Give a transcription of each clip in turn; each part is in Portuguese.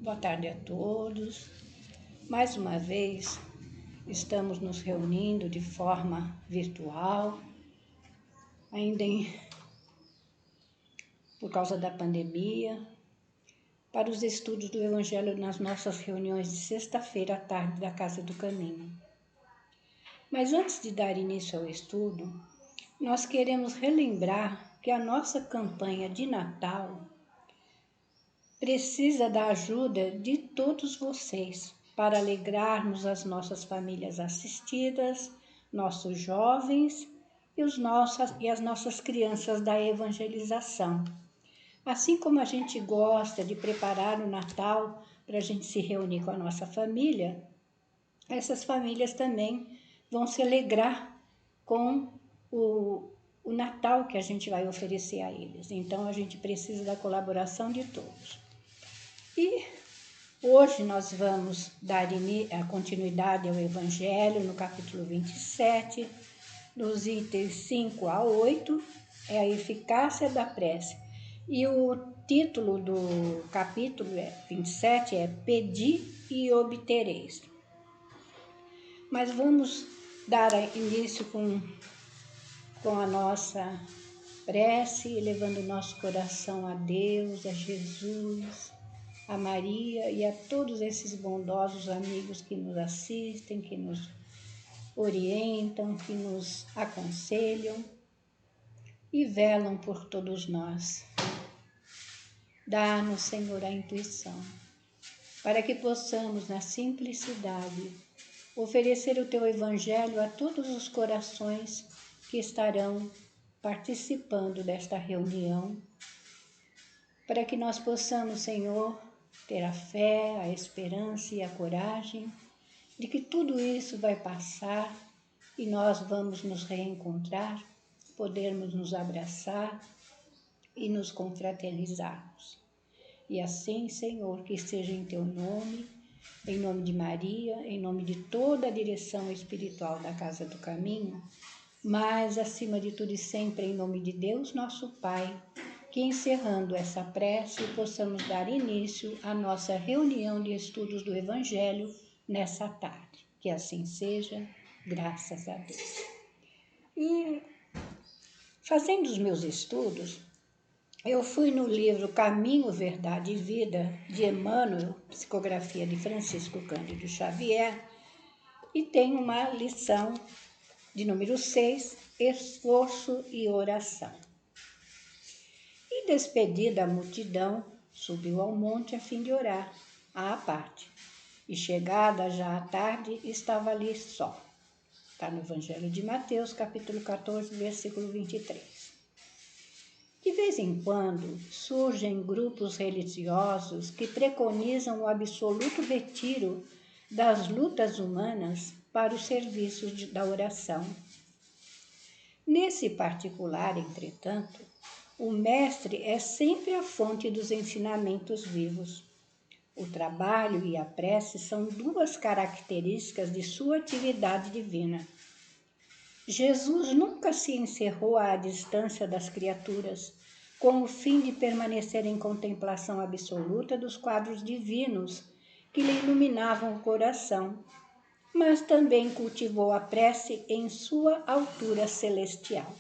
Boa tarde a todos. Mais uma vez, estamos nos reunindo de forma virtual, por causa da pandemia, para os estudos do Evangelho nas nossas reuniões de sexta-feira à tarde da Casa do Caminho. Mas antes de dar início ao estudo, nós queremos relembrar que a nossa campanha de Natal precisa da ajuda de todos vocês para alegrarmos as nossas famílias assistidas, nossos jovens e as nossas crianças da evangelização. Assim como a gente gosta de preparar o Natal para a gente se reunir com a nossa família, essas famílias também vão se alegrar com o Natal que a gente vai oferecer a eles. Então, a gente precisa da colaboração de todos. E hoje nós vamos dar a continuidade ao Evangelho no capítulo 27, dos itens 5 a 8, é a eficácia da prece. E o título do capítulo 27 é Pedi e obtereis. Mas vamos dar início com a nossa prece, elevando o nosso coração a Deus, a Jesus, a Maria e a todos esses bondosos amigos que nos assistem, que nos orientam, que nos aconselham e velam por todos nós. Dá-nos, Senhor, a intuição, para que possamos, na simplicidade, oferecer o Teu Evangelho a todos os corações que estarão participando desta reunião, para que nós possamos, Senhor, ter a fé, a esperança e a coragem de que tudo isso vai passar e nós vamos nos reencontrar, podermos nos abraçar e nos confraternizarmos. E assim, Senhor, que seja em Teu nome, em nome de Maria, em nome de toda a direção espiritual da Casa do Caminho, mas, acima de tudo e sempre, em nome de Deus, nosso Pai, que encerrando essa prece, possamos dar início à nossa reunião de estudos do Evangelho nessa tarde. Que assim seja, graças a Deus. E, fazendo os meus estudos, eu fui no livro Caminho, Verdade e Vida, de Emmanuel, psicografia de Francisco Cândido Xavier, e tem uma lição de número 6, Esforço e Oração. E despedida a multidão, subiu ao monte a fim de orar, à parte. E chegada já à tarde, estava ali só. Está no Evangelho de Mateus, capítulo 14, versículo 23. De vez em quando, surgem grupos religiosos que preconizam o absoluto retiro das lutas humanas para os serviços da oração. Nesse particular, entretanto, o mestre é sempre a fonte dos ensinamentos vivos. O trabalho e a prece são duas características de sua atividade divina. Jesus nunca se encerrou à distância das criaturas, com o fim de permanecer em contemplação absoluta dos quadros divinos que lhe iluminavam o coração, mas também cultivou a prece em sua altura celestial.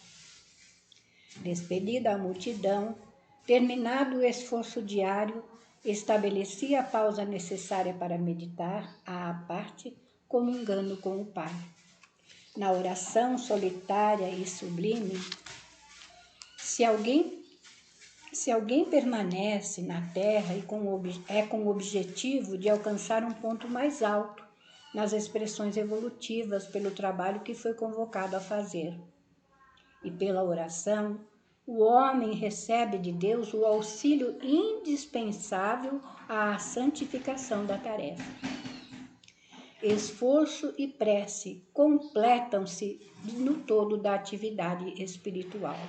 Despedida a multidão, terminado o esforço diário, estabelecia a pausa necessária para meditar, à parte, comungando com o Pai. Na oração solitária e sublime, se alguém permanece na terra é com o objetivo de alcançar um ponto mais alto nas expressões evolutivas pelo trabalho que foi convocado a fazer. E pela oração, o homem recebe de Deus o auxílio indispensável à santificação da tarefa. Esforço e prece completam-se no todo da atividade espiritual.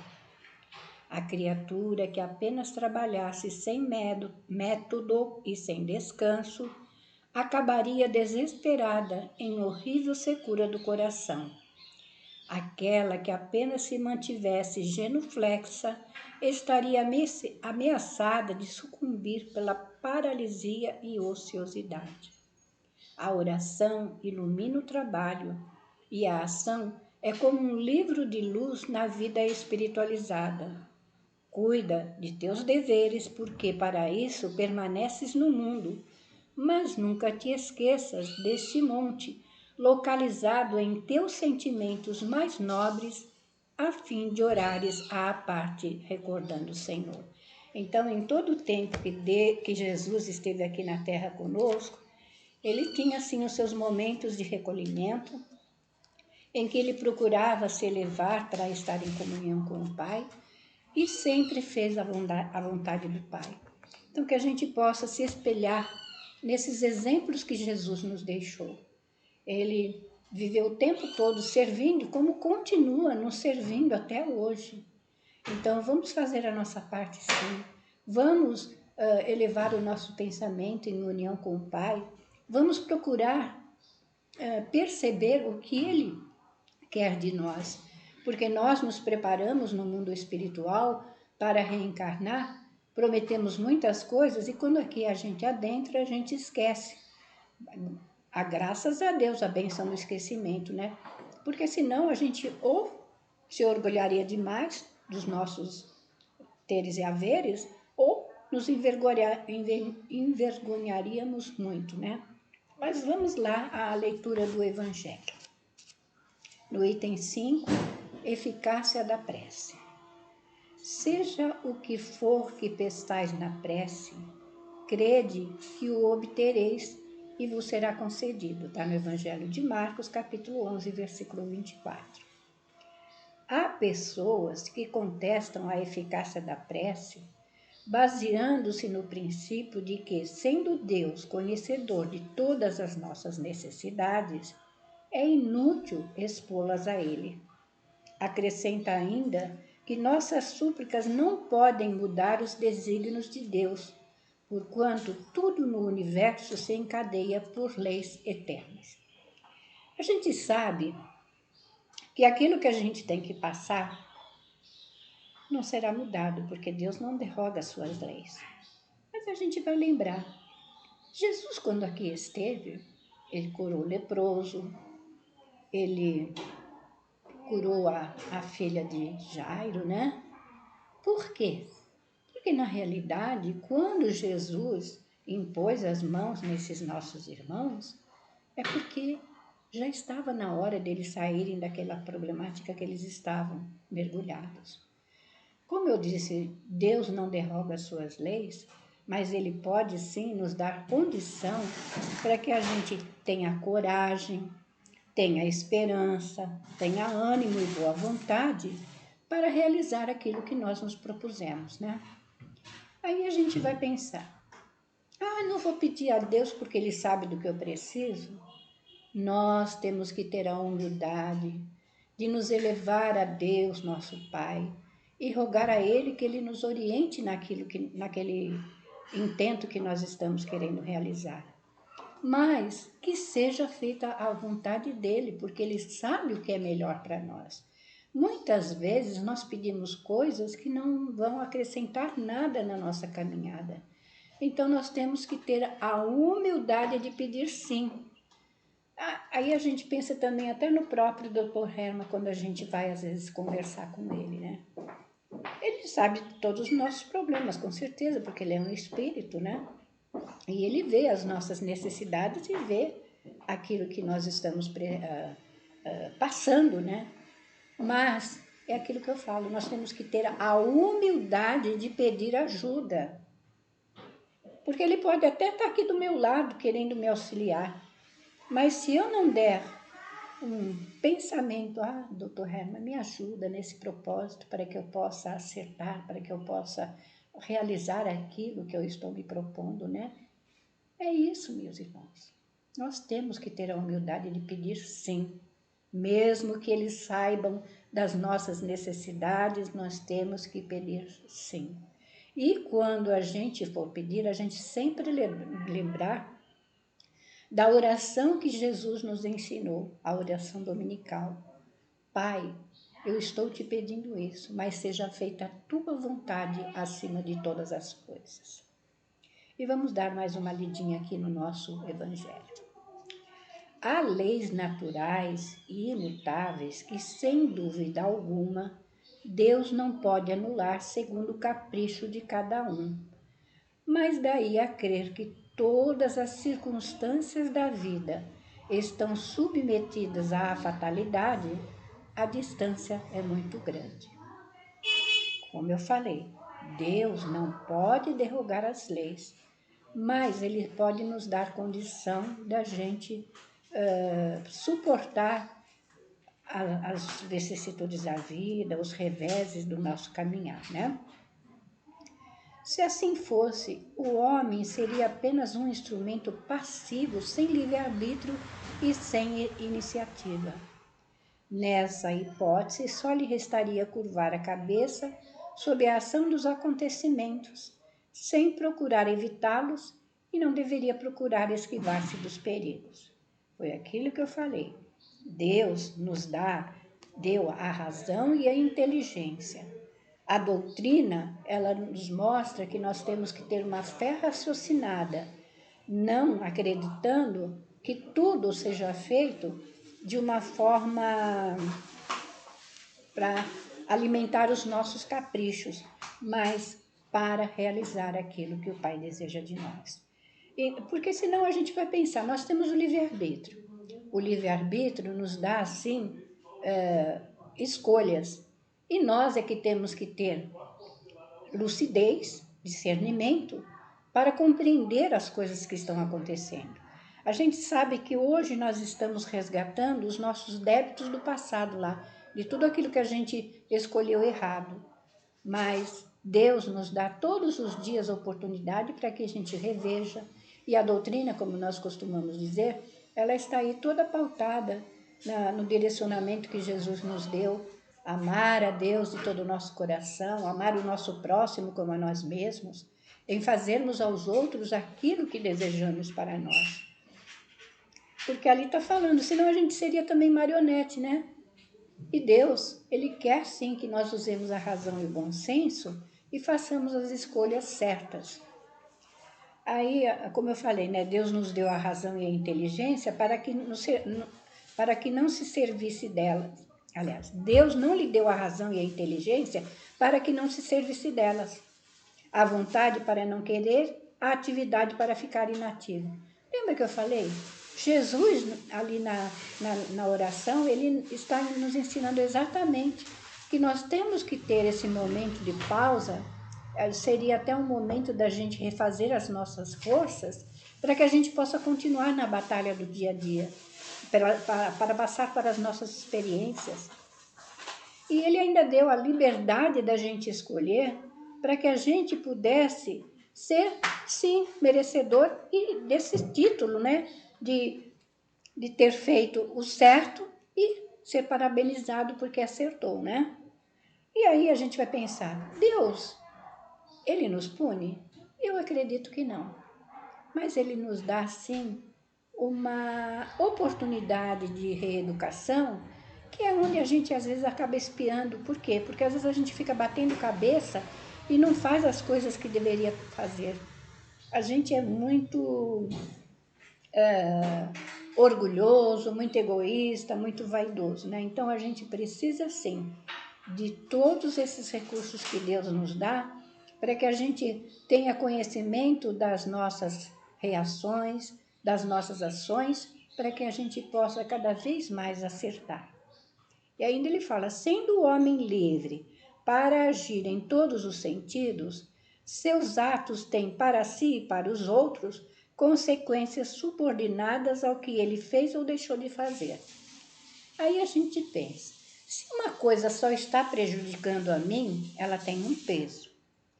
A criatura que apenas trabalhasse sem método e sem descanso acabaria desesperada em horrível secura do coração. Aquela que apenas se mantivesse genuflexa estaria ameaçada de sucumbir pela paralisia e ociosidade. A oração ilumina o trabalho e a ação é como um livro de luz na vida espiritualizada. Cuida de teus deveres, porque para isso permaneces no mundo, mas nunca te esqueças deste monte, localizado em teus sentimentos mais nobres, a fim de orares à parte, recordando o Senhor. Então, em todo o tempo que Jesus esteve aqui na terra conosco, ele tinha assim os seus momentos de recolhimento, em que ele procurava se elevar para estar em comunhão com o Pai, e sempre fez a vontade do Pai. Então, que a gente possa se espelhar nesses exemplos que Jesus nos deixou. Ele viveu o tempo todo servindo, como continua nos servindo até hoje. Então, vamos fazer a nossa parte, sim. Vamos elevar o nosso pensamento em união com o Pai. Vamos procurar perceber o que Ele quer de nós, porque nós nos preparamos no mundo espiritual para reencarnar, prometemos muitas coisas e quando aqui a gente adentra, a gente esquece. Graças a Deus, a benção do esquecimento, né? Porque senão a gente ou se orgulharia demais dos nossos teres e haveres, ou nos envergonharíamos muito, né? Mas vamos lá à leitura do Evangelho. No item 5, eficácia da prece. Seja o que for que pestais na prece, crede que o obtereis e vos será concedido. Está no Evangelho de Marcos, capítulo 11, versículo 24. Há pessoas que contestam a eficácia da prece, baseando-se no princípio de que, sendo Deus conhecedor de todas as nossas necessidades, é inútil expô-las a Ele. Acrescenta ainda que nossas súplicas não podem mudar os desígnios de Deus, porquanto tudo no universo se encadeia por leis eternas. A gente sabe que aquilo que a gente tem que passar não será mudado, porque Deus não derroga as suas leis. Mas a gente vai lembrar, Jesus, quando aqui esteve, ele curou o leproso, ele curou a filha de Jairo, né? Por quê? Porque, na realidade, quando Jesus impôs as mãos nesses nossos irmãos, é porque já estava na hora deles saírem daquela problemática que eles estavam mergulhados. Como eu disse, Deus não derroga as suas leis, mas Ele pode sim nos dar condição para que a gente tenha coragem, tenha esperança, tenha ânimo e boa vontade para realizar aquilo que nós nos propusemos, né? Aí a gente vai pensar, não vou pedir a Deus porque Ele sabe do que eu preciso. Nós temos que ter a humildade de nos elevar a Deus, nosso Pai, e rogar a Ele que Ele nos oriente naquele intento que nós estamos querendo realizar. Mas que seja feita a vontade dEle, porque Ele sabe o que é melhor para nós. Muitas vezes nós pedimos coisas que não vão acrescentar nada na nossa caminhada. Então nós temos que ter a humildade de pedir sim. Aí a gente pensa também até no próprio Dr. Herman, quando a gente vai às vezes conversar com ele, né? Ele sabe de todos os nossos problemas, com certeza, porque ele é um espírito, né? E ele vê as nossas necessidades e vê aquilo que nós estamos passando, né? Mas é aquilo que eu falo, nós temos que ter a humildade de pedir ajuda. Porque ele pode até estar aqui do meu lado, querendo me auxiliar. Mas se eu não der um pensamento, doutor Herman, me ajuda nesse propósito para que eu possa acertar, para que eu possa realizar aquilo que eu estou me propondo, né? É isso, meus irmãos. Nós temos que ter a humildade de pedir sim. Mesmo que eles saibam das nossas necessidades, nós temos que pedir sim. E quando a gente for pedir, a gente sempre lembrar da oração que Jesus nos ensinou, a oração dominical. Pai, eu estou te pedindo isso, mas seja feita a tua vontade acima de todas as coisas. E vamos dar mais uma lidinha aqui no nosso Evangelho. Há leis naturais e imutáveis que, sem dúvida alguma, Deus não pode anular segundo o capricho de cada um. Mas daí a crer que todas as circunstâncias da vida estão submetidas à fatalidade, a distância é muito grande. Como eu falei, Deus não pode derrogar as leis, mas Ele pode nos dar condição da gente suportar as vicissitudes da vida, os reveses do nosso caminhar, né? Se assim fosse, o homem seria apenas um instrumento passivo, sem livre-arbítrio e sem iniciativa. Nessa hipótese, só lhe restaria curvar a cabeça sob a ação dos acontecimentos, sem procurar evitá-los, e não deveria procurar esquivar-se dos perigos. Foi aquilo que eu falei. Deus deu a razão e a inteligência. A doutrina, ela nos mostra que nós temos que ter uma fé raciocinada, não acreditando que tudo seja feito de uma forma para alimentar os nossos caprichos, mas para realizar aquilo que o Pai deseja de nós. Porque senão a gente vai pensar, nós temos o livre-arbítrio. O livre-arbítrio nos dá, assim, escolhas. E nós é que temos que ter lucidez, discernimento, para compreender as coisas que estão acontecendo. A gente sabe que hoje nós estamos resgatando os nossos débitos do passado lá, de tudo aquilo que a gente escolheu errado. Mas Deus nos dá todos os dias a oportunidade para que a gente reveja. E a doutrina, como nós costumamos dizer, ela está aí toda pautada no direcionamento que Jesus nos deu. Amar a Deus de todo o nosso coração, amar o nosso próximo como a nós mesmos, em fazermos aos outros aquilo que desejamos para nós. Porque ali está falando, senão a gente seria também marionete, né? E Deus, Ele quer sim que nós usemos a razão e o bom senso e façamos as escolhas certas. Aí, como eu falei, né, Deus nos deu a razão e a inteligência para que não se servisse delas. Aliás, Deus não lhe deu a razão e a inteligência para que não se servisse delas. A vontade para não querer, a atividade para ficar inativo. Lembra que eu falei? Jesus, ali na oração, ele está nos ensinando exatamente que nós temos que ter esse momento de pausa, seria até um momento da gente refazer as nossas forças, para que a gente possa continuar na batalha do dia a dia, para passar para as nossas experiências. E ele ainda deu a liberdade da gente escolher, para que a gente pudesse ser, sim, merecedor desse título, né? De ter feito o certo e ser parabenizado porque acertou, né? E aí a gente vai pensar, Deus, Ele nos pune? Eu acredito que não. Mas Ele nos dá, sim, uma oportunidade de reeducação, que é onde a gente às vezes acaba espiando. Por quê? Porque às vezes a gente fica batendo cabeça e não faz as coisas que deveria fazer. A gente é muito orgulhoso, muito egoísta, muito vaidoso, né? Então a gente precisa sim de todos esses recursos que Deus nos dá para que a gente tenha conhecimento das nossas reações, das nossas ações, para que a gente possa cada vez mais acertar. E ainda ele fala, sendo o homem livre para agir em todos os sentidos, seus atos têm para si e para os outros consequências subordinadas ao que ele fez ou deixou de fazer. Aí a gente pensa, se uma coisa só está prejudicando a mim, ela tem um peso.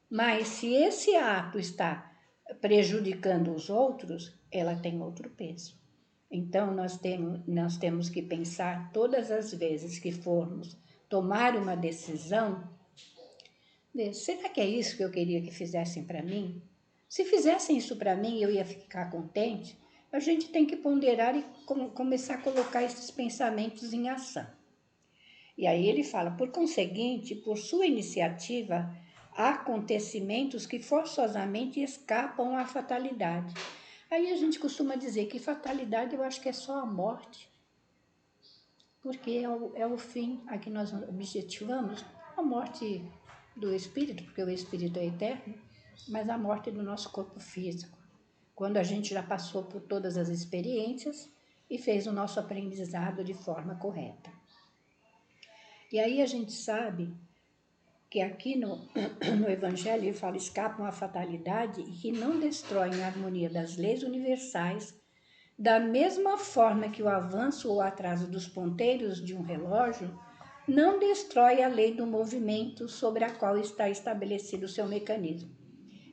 Mas se esse ato está prejudicando os outros, ela tem outro peso. Então, nós temos que pensar todas as vezes que formos tomar uma decisão, será que é isso que eu queria que fizessem para mim? Se fizessem isso para mim, eu ia ficar contente? A gente tem que ponderar e começar a colocar esses pensamentos em ação. E aí ele fala, por conseguinte, por sua iniciativa, há acontecimentos que forçosamente escapam à fatalidade. Aí a gente costuma dizer que fatalidade eu acho que é só a morte, porque é o fim a que nós objetivamos, a morte do espírito, porque o espírito é eterno, mas a morte do nosso corpo físico. Quando a gente já passou por todas as experiências e fez o nosso aprendizado de forma correta. E aí a gente sabe que aqui no Evangelho ele fala, escapam à fatalidade e que não destroem a harmonia das leis universais, da mesma forma que o avanço ou atraso dos ponteiros de um relógio não destrói a lei do movimento sobre a qual está estabelecido o seu mecanismo.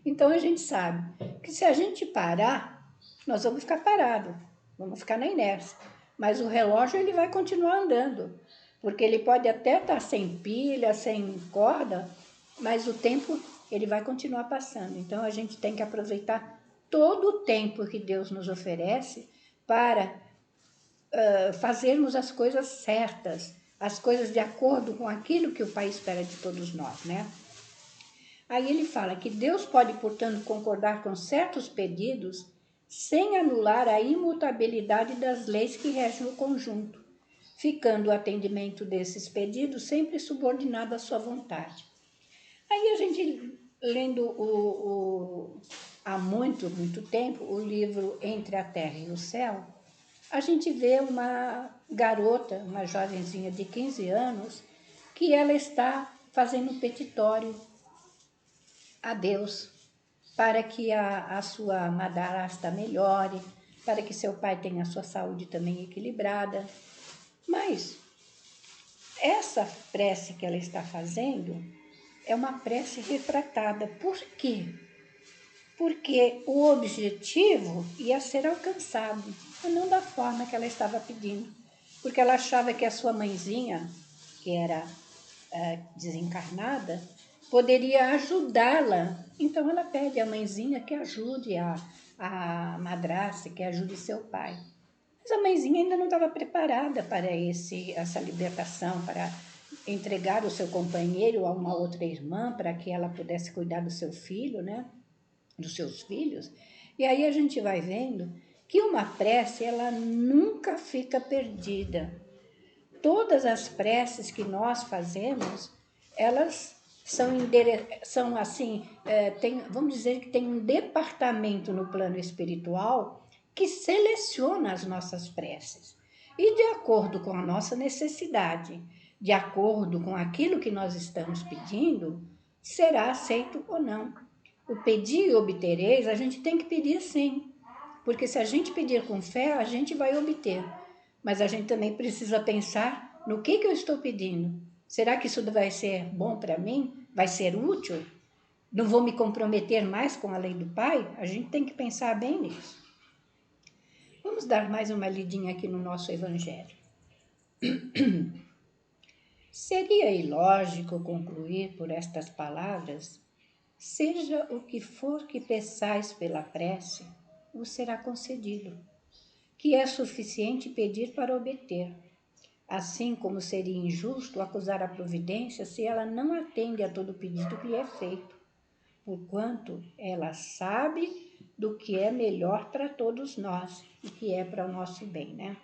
Então a gente sabe que se a gente parar, nós vamos ficar parados, vamos ficar na inércia, mas o relógio ele vai continuar andando, porque ele pode até estar sem pilha, sem corda, mas o tempo ele vai continuar passando. Então a gente tem que aproveitar todo o tempo que Deus nos oferece para fazermos as coisas certas, as coisas de acordo com aquilo que o Pai espera de todos nós, né? Aí ele fala que Deus pode, portanto, concordar com certos pedidos sem anular a imutabilidade das leis que regem o conjunto, ficando o atendimento desses pedidos sempre subordinado à sua vontade. Aí a gente, lendo há muito, muito tempo, o livro Entre a Terra e o Céu, a gente vê uma garota, uma jovenzinha de 15 anos, que ela está fazendo um petitório a Deus para que a sua madrasta melhore, para que seu pai tenha a sua saúde também equilibrada. Mas essa prece que ela está fazendo é uma prece refratada. Por quê? Porque o objetivo ia ser alcançado, mas não da forma que ela estava pedindo. Porque ela achava que a sua mãezinha, que era desencarnada, poderia ajudá-la. Então ela pede à mãezinha que ajude a madrasta, que ajude seu pai. Mas a mãezinha ainda não estava preparada para essa libertação, para entregar o seu companheiro a uma outra irmã, para que ela pudesse cuidar do seu filho, né? Dos seus filhos. E aí a gente vai vendo que uma prece, ela nunca fica perdida. Todas as preces que nós fazemos, elas são assim, vamos dizer que tem um departamento no plano espiritual que seleciona as nossas preces. E de acordo com a nossa necessidade, de acordo com aquilo que nós estamos pedindo, será aceito ou não. O pedir e obtereis, a gente tem que pedir sim, porque se a gente pedir com fé, a gente vai obter. Mas a gente também precisa pensar no que eu estou pedindo. Será que isso vai ser bom para mim? Vai ser útil? Não vou me comprometer mais com a lei do Pai? A gente tem que pensar bem nisso. Vamos dar mais uma lidinha aqui no nosso Evangelho. Seria ilógico concluir por estas palavras: seja o que for que peçais pela prece, vos será concedido, que é suficiente pedir para obter. Assim como seria injusto acusar a providência se ela não atende a todo pedido que lhe é feito, porquanto ela sabe do que é melhor para todos nós e que é para o nosso bem, né?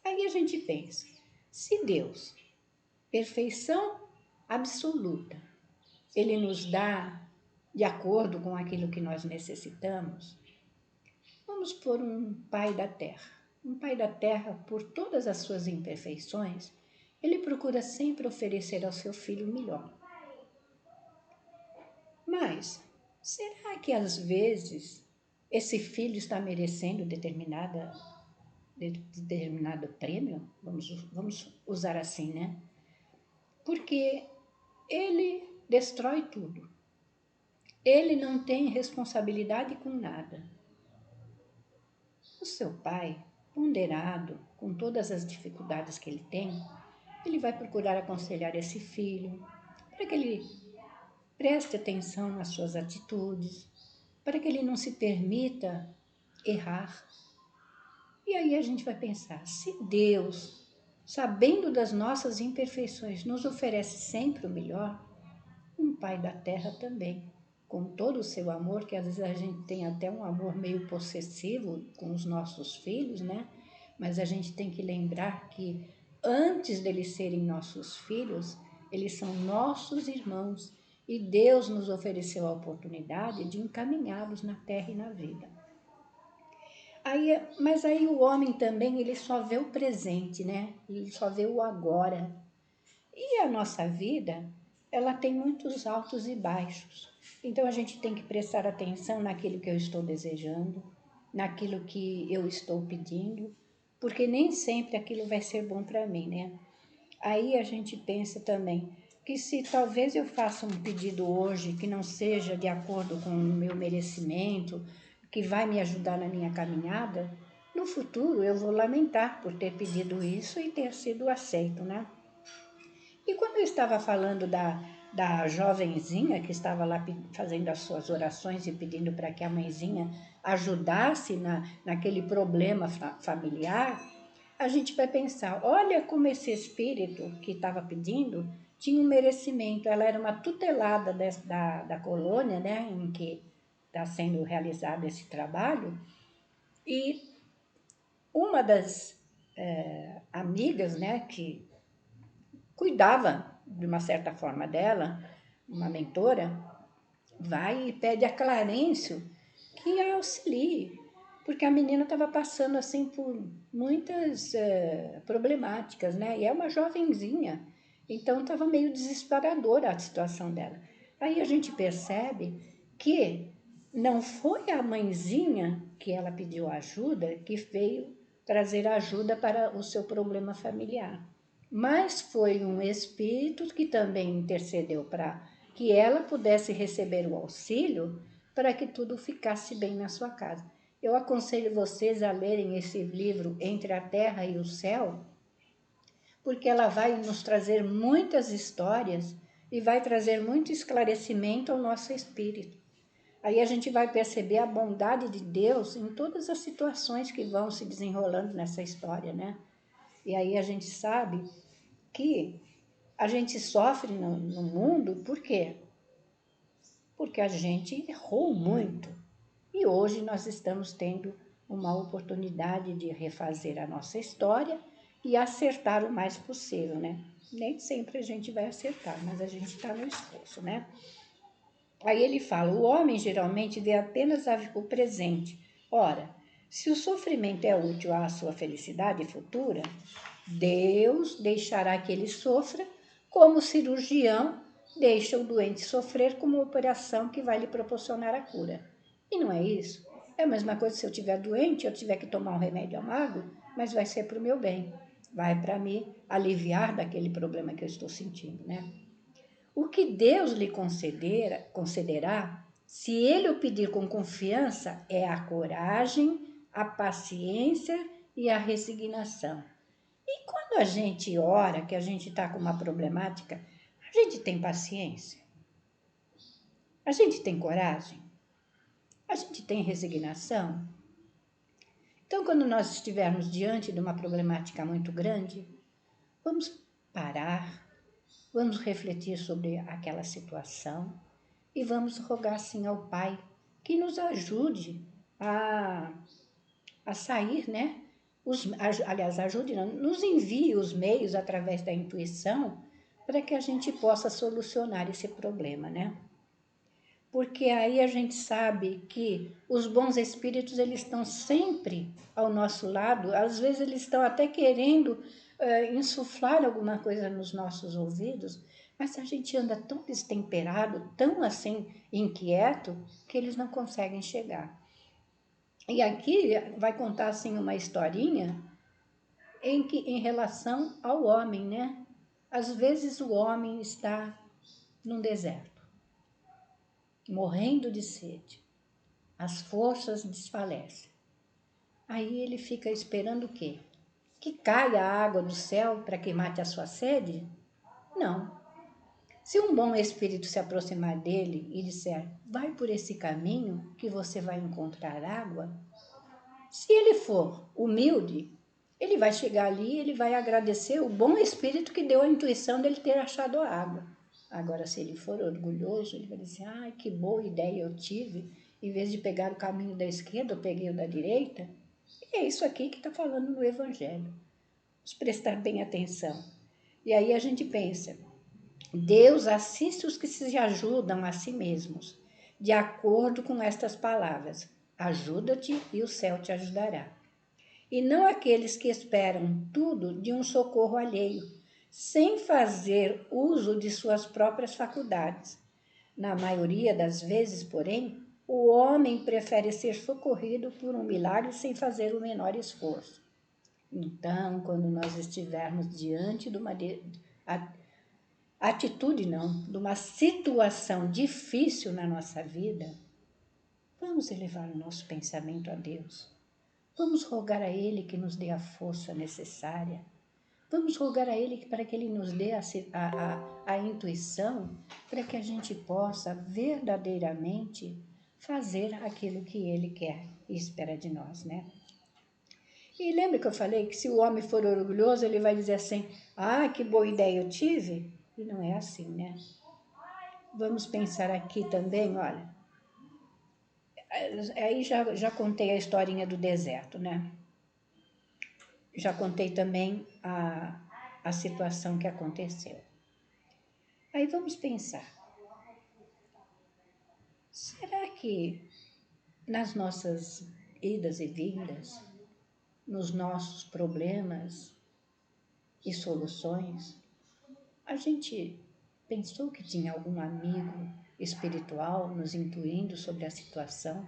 Aí a gente pensa, se Deus, perfeição absoluta, Ele nos dá de acordo com aquilo que nós necessitamos, vamos por um pai da terra. Um pai da terra, por todas as suas imperfeições, ele procura sempre oferecer ao seu filho o melhor. Mas, será que às vezes esse filho está merecendo determinado prêmio? Vamos usar assim, né? Porque ele destrói tudo. Ele não tem responsabilidade com nada. O seu pai, ponderado, com todas as dificuldades que ele tem, ele vai procurar aconselhar esse filho para que ele preste atenção nas suas atitudes, para que ele não se permita errar. E aí a gente vai pensar, se Deus sabendo das nossas imperfeições, nos oferece sempre o melhor, um Pai da Terra também, com todo o seu amor, que às vezes a gente tem até um amor meio possessivo com os nossos filhos, né? Mas a gente tem que lembrar que antes deles serem nossos filhos, eles são nossos irmãos e Deus nos ofereceu a oportunidade de encaminhá-los na terra e na vida. Mas aí o homem também, ele só vê o presente, né? Ele só vê o agora. E a nossa vida, ela tem muitos altos e baixos. Então a gente tem que prestar atenção naquilo que eu estou desejando, naquilo que eu estou pedindo, porque nem sempre aquilo vai ser bom para mim, né? Aí a gente pensa também que se talvez eu faça um pedido hoje que não seja de acordo com o meu merecimento, que vai me ajudar na minha caminhada, no futuro eu vou lamentar por ter pedido isso e ter sido aceito, né? E quando eu estava falando da jovenzinha que estava lá fazendo as suas orações e pedindo para que a mãezinha ajudasse naquele problema familiar, a gente vai pensar, olha como esse espírito que estava pedindo tinha um merecimento. Ela era uma tutelada da colônia, né, em que está sendo realizado esse trabalho, e uma das amigas, né, que cuidava de uma certa forma dela, uma mentora, vai e pede a Clarencio que a auxilie, porque a menina estava passando assim por muitas problemáticas, né? E é uma jovenzinha, então estava meio desesperadora a situação dela. Aí a gente percebe que não foi a mãezinha que ela pediu ajuda que veio trazer ajuda para o seu problema familiar, mas foi um espírito que também intercedeu para que ela pudesse receber o auxílio para que tudo ficasse bem na sua casa. Eu aconselho vocês a lerem esse livro Entre a Terra e o Céu, porque ela vai nos trazer muitas histórias e vai trazer muito esclarecimento ao nosso espírito. Aí a gente vai perceber a bondade de Deus em todas as situações que vão se desenrolando nessa história, né? E aí a gente sabe que a gente sofre no mundo por quê? Porque a gente errou muito. E hoje nós estamos tendo uma oportunidade de refazer a nossa história e acertar o mais possível, né? Nem sempre a gente vai acertar, mas a gente está no esforço, né? Aí ele fala, o homem geralmente vê apenas o presente. Ora, se o sofrimento é útil à sua felicidade futura, Deus deixará que ele sofra, como o cirurgião deixa o doente sofrer como uma operação que vai lhe proporcionar a cura. E não é isso? É a mesma coisa se eu estiver doente, eu tiver que tomar um remédio amargo, mas vai ser para o meu bem, vai para me aliviar daquele problema que eu estou sentindo, né? O que Deus lhe concederá, se ele o pedir com confiança, é a coragem, a paciência e a resignação. E quando a gente ora, que a gente está com uma problemática, a gente tem paciência? A gente tem coragem? A gente tem resignação? Então, quando nós estivermos diante de uma problemática muito grande, vamos parar, vamos refletir sobre aquela situação e vamos rogar sim ao Pai que nos ajude a sair, né? Aliás, ajude, não, nos envie os meios através da intuição para que a gente possa solucionar esse problema, né? Porque aí a gente sabe que os bons espíritos, eles estão sempre ao nosso lado, às vezes eles estão até querendo insuflar alguma coisa nos nossos ouvidos, mas a gente anda tão destemperado, tão assim inquieto, que eles não conseguem chegar. E aqui vai contar assim uma historinha em relação ao homem, né? Às vezes o homem está num deserto, morrendo de sede, as forças desfalecem. Aí ele fica esperando o quê? Que caia a água do céu para que mate a sua sede? Não. Se um bom espírito se aproximar dele e disser, vai por esse caminho que você vai encontrar água, se ele for humilde, Ele vai chegar ali, ele vai agradecer o bom espírito que deu a intuição dele ter achado a água. Agora, se ele for orgulhoso, ele vai dizer, ai, que boa ideia eu tive, em vez de pegar o caminho da esquerda, eu peguei o da direita. E é isso aqui que está falando no Evangelho. Vamos prestar bem atenção. E aí a gente pensa, Deus assiste os que se ajudam a si mesmos, de acordo com estas palavras, ajuda-te e o céu te ajudará. E não aqueles que esperam tudo de um socorro alheio, sem fazer uso de suas próprias faculdades. Na maioria das vezes, porém, o homem prefere ser socorrido por um milagre sem fazer o menor esforço. Então, quando nós estivermos diante de uma atitude, não, de uma situação difícil na nossa vida, vamos elevar o nosso pensamento a Deus. Vamos rogar a Ele que nos dê a força necessária. Vamos rogar a Ele para que Ele nos dê a intuição para que a gente possa verdadeiramente fazer aquilo que Ele quer e espera de nós, né? E lembra que eu falei que se o homem for orgulhoso, ele vai dizer assim, ah, que boa ideia eu tive? E não é assim, né? Vamos pensar aqui também, olha, aí já contei a historinha do deserto, né? Já contei também a situação que aconteceu. Aí vamos pensar, será que nas nossas idas e vindas, nos nossos problemas e soluções, a gente pensou que tinha algum amigo espiritual nos intuindo sobre a situação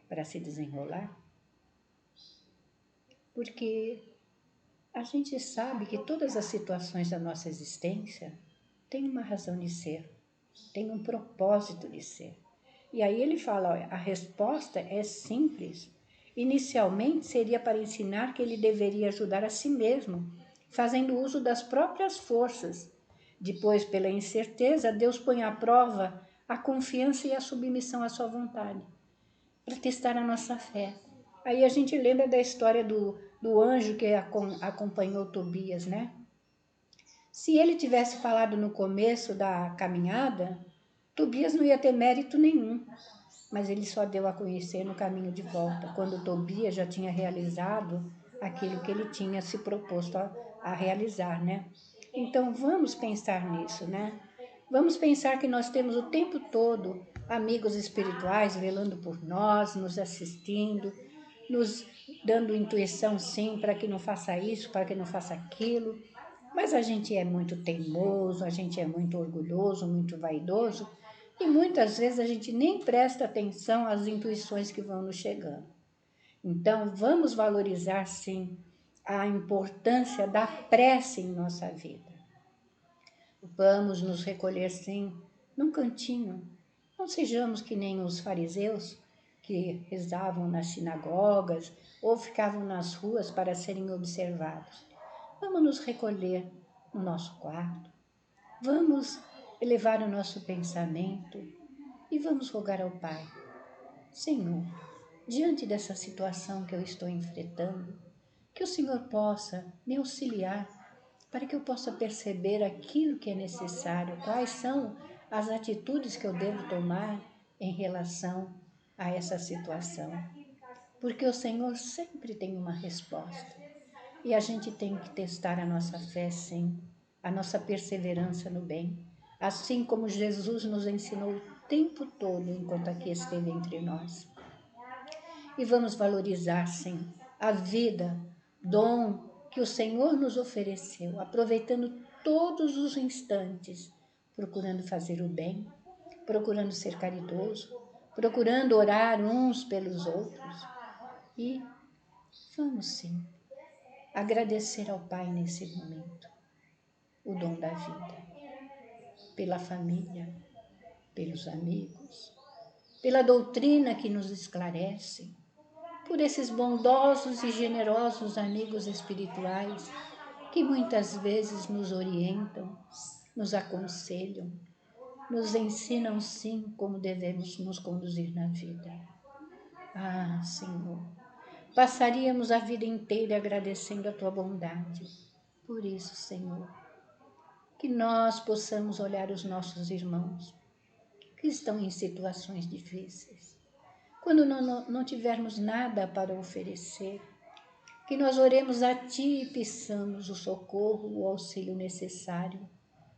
para se desenrolar? Porque a gente sabe que todas as situações da nossa existência têm uma razão de ser, têm um propósito de ser. E aí ele fala, olha, a resposta é simples. Inicialmente seria para ensinar que ele deveria ajudar a si mesmo, fazendo uso das próprias forças. Depois, pela incerteza, Deus põe à prova a confiança e a submissão à sua vontade, para testar a nossa fé. Aí a gente lembra da história do anjo que acompanhou Tobias, né? Se ele tivesse falado no começo da caminhada, Tobias não ia ter mérito nenhum, mas ele só deu a conhecer no caminho de volta, quando Tobias já tinha realizado aquilo que ele tinha se proposto a realizar, né? Então vamos pensar nisso, né? Vamos pensar que nós temos o tempo todo amigos espirituais velando por nós, nos assistindo, nos dando intuição sim para que não faça isso, para que não faça aquilo. Mas a gente é muito teimoso, a gente é muito orgulhoso, muito vaidoso e muitas vezes a gente nem presta atenção às intuições que vão nos chegando. Então, vamos valorizar sim a importância da prece em nossa vida. Vamos nos recolher sim num cantinho. Não sejamos que nem os fariseus que rezavam nas sinagogas ou ficavam nas ruas para serem observados. Vamos nos recolher no nosso quarto, vamos elevar o nosso pensamento e vamos rogar ao Pai. Senhor, diante dessa situação que eu estou enfrentando, que o Senhor possa me auxiliar para que eu possa perceber aquilo que é necessário, quais são as atitudes que eu devo tomar em relação a essa situação. Porque o Senhor sempre tem uma resposta. E a gente tem que testar a nossa fé, sim, a nossa perseverança no bem, assim como Jesus nos ensinou o tempo todo enquanto aqui esteve entre nós. E vamos valorizar, sim, a vida, dom que o Senhor nos ofereceu, aproveitando todos os instantes, procurando fazer o bem, procurando ser caridoso, procurando orar uns pelos outros. E vamos, sim, agradecer ao Pai nesse momento, o dom da vida, pela família, pelos amigos, pela doutrina que nos esclarece, por esses bondosos e generosos amigos espirituais que muitas vezes nos orientam, nos aconselham, nos ensinam sim como devemos nos conduzir na vida. Ah, Senhor, passaríamos a vida inteira agradecendo a tua bondade. Por isso, Senhor, que nós possamos olhar os nossos irmãos que estão em situações difíceis. Quando não tivermos nada para oferecer, que nós oremos a Ti e peçamos o socorro, o auxílio necessário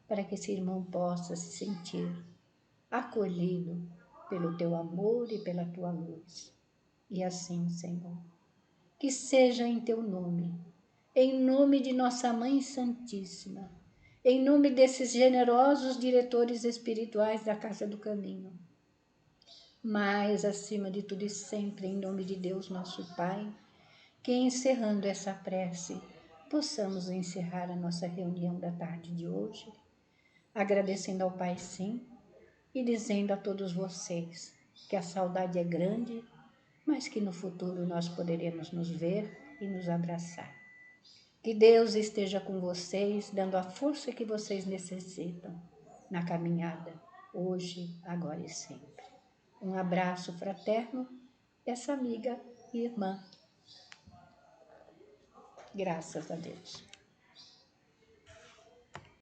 para que esse irmão possa se sentir acolhido pelo Teu amor e pela Tua luz. E assim, Senhor, que seja em Teu nome, em nome de Nossa Mãe Santíssima, em nome desses generosos diretores espirituais da Casa do Caminho, mas, acima de tudo e sempre, em nome de Deus, nosso Pai, que encerrando essa prece, possamos encerrar a nossa reunião da tarde de hoje, agradecendo ao Pai sim, e dizendo a todos vocês que a saudade é grande, mas que no futuro nós poderemos nos ver e nos abraçar. Que Deus esteja com vocês, dando a força que vocês necessitam na caminhada, hoje, agora e sempre. Um abraço fraterno, essa amiga e irmã. Graças a Deus.